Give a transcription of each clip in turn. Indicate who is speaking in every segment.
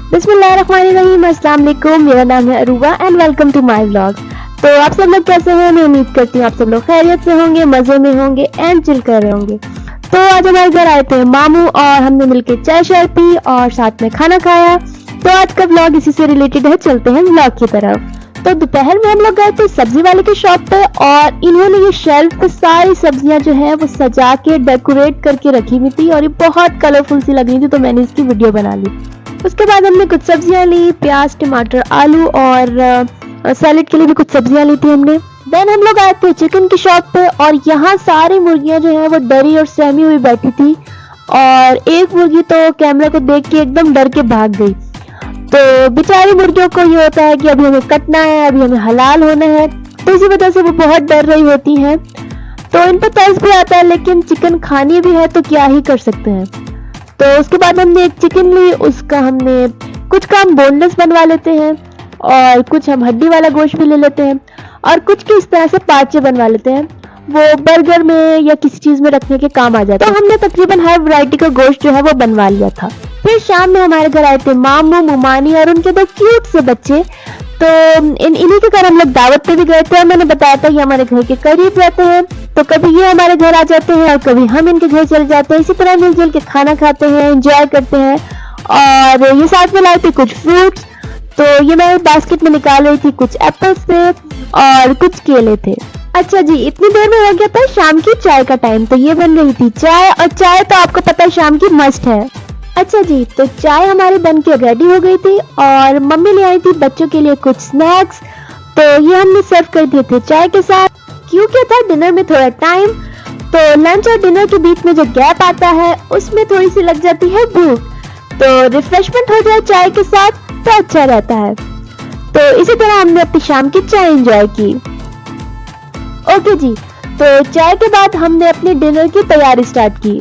Speaker 1: बिस्मिल्लाहिर्रहमानिर्रहीम, अस्सलाम वालेकुम। मेरा नाम है Aruba and welcome to my vlog. तो आप सब लोग कैसे हैं? मैं उम्मीद करती हूँ आप सब लोग खैरियत से होंगे, मजे में होंगे एंड चिल कर रहे होंगे। तो आज हमारे घर आए थे मामू और हमने मिलके चाय शाय पी और साथ में खाना खाया। तो आज का व्लॉग इसी से रिलेटेड है, चलते हैं व्लॉग की तरफ। तो दोपहर में हम लोग गए थे सब्जी वाले की शॉप पे और इन्होंने ये शेल्फ पे सारी सब्जियां जो है वो सजा के डेकोरेट करके रखी हुई थी और ये बहुत कलरफुल सी लग रही थी, तो मैंने इसकी वीडियो बना ली। उसके बाद हमने कुछ सब्जियां ली, प्याज, टमाटर, आलू और सैलेड के लिए भी कुछ सब्जियां ली थी हमने। देन हम लोग आए थे चिकन की शॉप पे और यहाँ सारी मुर्गियां जो है वो डरी और सहमी हुई बैठी थी और एक मुर्गी तो कैमरा को देख के एकदम डर के भाग गई। तो बेचारी मुर्गियों को ये होता है कि अभी हमें कटना है, अभी हमें हलाल होना है, तो इसी वजह से वो बहुत डर रही होती हैं। तो इन पर तरस भी आता है, लेकिन चिकन खानी भी है तो क्या ही कर सकते हैं। तो उसके बाद हमने एक चिकन ली, उसका हमने कुछ काम बोनलेस बनवा लेते हैं और कुछ हम हड्डी वाला गोश्त भी ले लेते हैं और कुछ की इस तरह से पार्चे बनवा लेते हैं, वो बर्गर में या किसी चीज में रखने के काम आ जाता है। तो हमने तकरीबन हर वैरायटी का गोश्त जो है वो बनवा लिया था। फिर शाम में हमारे घर आए थे मामू, मुमानी और उनके दो क्यूट से बच्चे। तो इन्हीं के घर हम लोग दावत पे भी गए थे और मैंने बताया था कि हमारे घर के करीब रहते हैं, तो कभी ये हमारे घर आ जाते हैं और कभी हम इनके घर चले जाते हैं। इसी तरह मिलजुल के खाना खाते हैं, एंजॉय करते हैं। और ये साथ में लाए थे कुछ फ्रूट्स, तो ये मैं बास्केट में निकाल रही थी, कुछ एप्पल्स थे और कुछ केले थे। अच्छा जी, इतनी देर में हो गया था शाम की चाय का टाइम, तो ये बन रही थी चाय और चाय तो आपको पता है शाम की मस्ट है। अच्छा जी, तो चाय हमारी बन के रेडी हो गई थी और मम्मी ले आई थी बच्चों के लिए कुछ स्नैक्स, तो ये हमने सर्व कर दिए थे चाय के साथ। क्योंकि था डिनर में थोड़ा टाइम, तो लंच और डिनर के बीच में जो गैप आता है उसमें थोड़ी सी लग जाती है भूख, तो रिफ्रेशमेंट हो जाए चाय के साथ तो अच्छा रहता है। तो इसी तरह हमने अपनी शाम की चाय एंजॉय की। ओके जी, तो चाय के बाद हमने अपनी डिनर की तैयारी स्टार्ट की।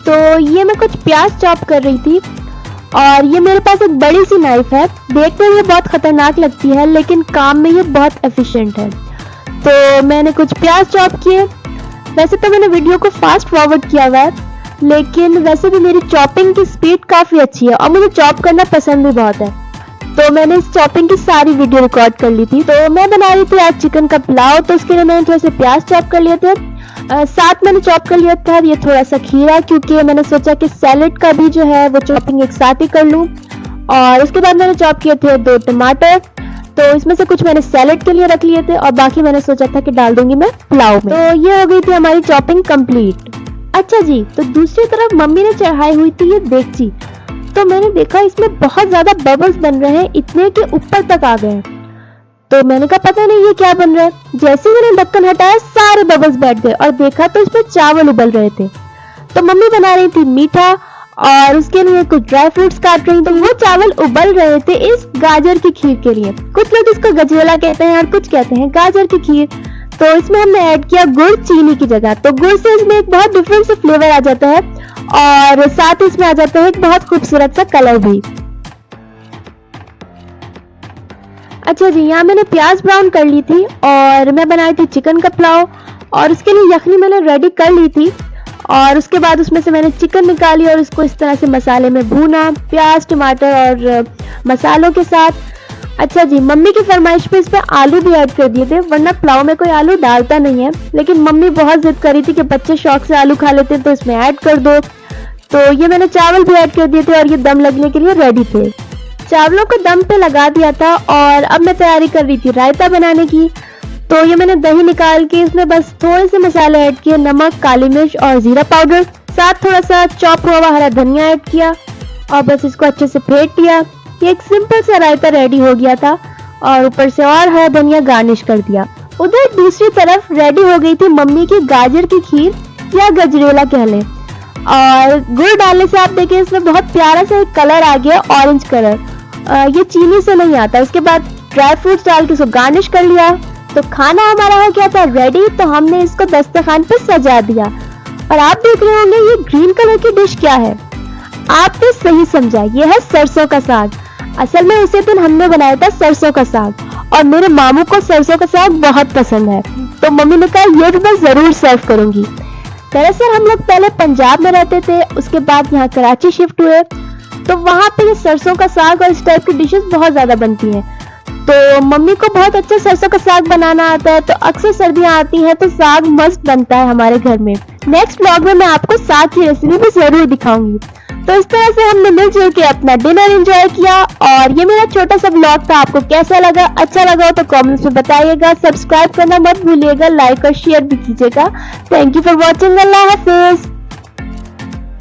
Speaker 1: तो ये मैं कुछ प्याज चॉप कर रही थी और ये मेरे पास एक बड़ी सी नाइफ है, देखने में बहुत खतरनाक लगती है लेकिन काम में ये बहुत एफिशिएंट है। तो मैंने कुछ प्याज चॉप किए। वैसे तो मैंने वीडियो को फास्ट फॉरवर्ड किया हुआ है, लेकिन वैसे भी मेरी चॉपिंग की स्पीड काफी अच्छी है और मुझे चॉप करना पसंद भी बहुत है, तो मैंने इस चॉपिंग की सारी वीडियो रिकॉर्ड कर ली थी। तो मैं बना रही थी आज चिकन का पुलाव, तो उसके लिए मैंने थोड़े से प्याज चॉप कर लिए थे, साथ मैंने चॉप कर लिया था ये थोड़ा सा खीरा, क्योंकि मैंने सोचा कि सैलेड का भी जो है वो चॉपिंग एक साथ ही कर लूं। और उसके बाद मैंने चॉप किए थे 2 टमाटर, तो इसमें से कुछ मैंने सैलेड के लिए रख लिए थे और बाकी मैंने सोचा था कि डाल दूंगी मैं पुलाव में। तो ये हो गई थी हमारी चॉपिंग कंप्लीट। अच्छा जी, तो दूसरी तरफ मम्मी ने चढ़ाई हुई थी ये देगची, तो मैंने देखा इसमें बहुत ज्यादा बबल्स बन रहे हैं, इतने के ऊपर तक आ गए। तो मैंने कहा पता नहीं ये क्या बन रहा है। जैसे ही मैंने ढक्कन हटाया सारे बबल्स बैठ गए और देखा तो इसमें चावल उबल रहे थे। तो मम्मी बना रही थी मीठा और उसके लिए कुछ ड्राई फ्रूट्स काट रही थी, तो वो चावल उबल रहे थे इस गाजर की खीर के लिए। कुछ लोग इसको गजरेला कहते हैं और कुछ कहते हैं गाजर की खीर। तो इसमें हमने ऐड किया गुड़ चीनी की जगह, तो गुड़ से इसमें एक बहुत डिफरेंट सा फ्लेवर आ जाता है और साथ ही इसमें आ जाता है एक बहुत खूबसूरत सा कलर भी। अच्छा जी, यहाँ मैंने प्याज ब्राउन कर ली थी और मैं बनाई थी चिकन का पुलाव और उसके लिए यखनी मैंने रेडी कर ली थी और उसके बाद उसमें से मैंने चिकन निकाली और इसको इस तरह से मसाले में भूना, प्याज, टमाटर और मसालों के साथ। अच्छा जी, मम्मी की फरमाइश पे इस पे आलू भी ऐड कर दिए थे, वरना पुलाव में कोई आलू डालता नहीं है, लेकिन मम्मी बहुत जिद करी थी कि बच्चे शौक से आलू खा लेते हैं तो इसमें ऐड कर दो। तो ये मैंने चावल भी ऐड कर दिए थे और ये दम लगने के लिए रेडी थे। चावलों को दम पे लगा दिया था और अब मैं तैयारी कर रही थी रायता बनाने की। तो ये मैंने दही निकाल के इसमें बस थोड़े से मसाले ऐड किए, नमक, काली मिर्च और जीरा पाउडर, साथ थोड़ा सा चॉप हुआ हरा धनिया ऐड किया और बस इसको अच्छे से फेंट दिया। ये एक सिंपल सा रायता रेडी हो गया था और ऊपर से और हरा धनिया गार्निश कर दिया। उधर दूसरी तरफ रेडी हो गई थी मम्मी की गाजर की खीर या गजरेला कह लें, और गुड़ डालने से आप देखें इसमें बहुत प्यारा सा एक कलर आ गया, ऑरेंज कलर, ये चीनी से नहीं आता। उसके बाद ड्राई फ्रूट्स डाल के इसको गार्निश कर लिया, तो खाना हमारा हो गया था रेडी। तो हमने इसको दस्तरखान पे सजा दिया और आप देख रहे होंगे ये ग्रीन कलर की डिश क्या है। आपने सही समझा, ये है सरसों का साग। असल में उसी दिन हमने बनाया था सरसों का साग और मेरे मामू को सरसों का साग बहुत पसंद है, तो मम्मी ने कहा ये भी मैं जरूर सर्व करूंगी। दरअसल हम लोग पहले पंजाब में रहते थे, उसके बाद यहाँ कराची शिफ्ट हुए, तो वहाँ पे ये सरसों का साग और इस टाइप की डिशेस बहुत ज़्यादा बनती हैं। तो मम्मी को बहुत अच्छा सरसों का साग बनाना आता है, तो अक्सर सर्दियाँ आती हैं तो साग मस्त बनता है हमारे घर में। नेक्स्ट व्लॉग में मैं आपको साग की रेसिपी भी ज़रूर दिखाऊंगी। तो इस तरह से हमने मिलजुल के अपना डिनर एंजॉय किया, और ये मेरा छोटा सा व्लॉग था। आपको कैसा लगा? अच्छा लगा हो तो कमेंट्स में बताइएगा। सब्सक्राइब करना मत भूलिएगा, लाइक और शेयर भी कीजिएगा। Thank you for watching. Allah Hafiz.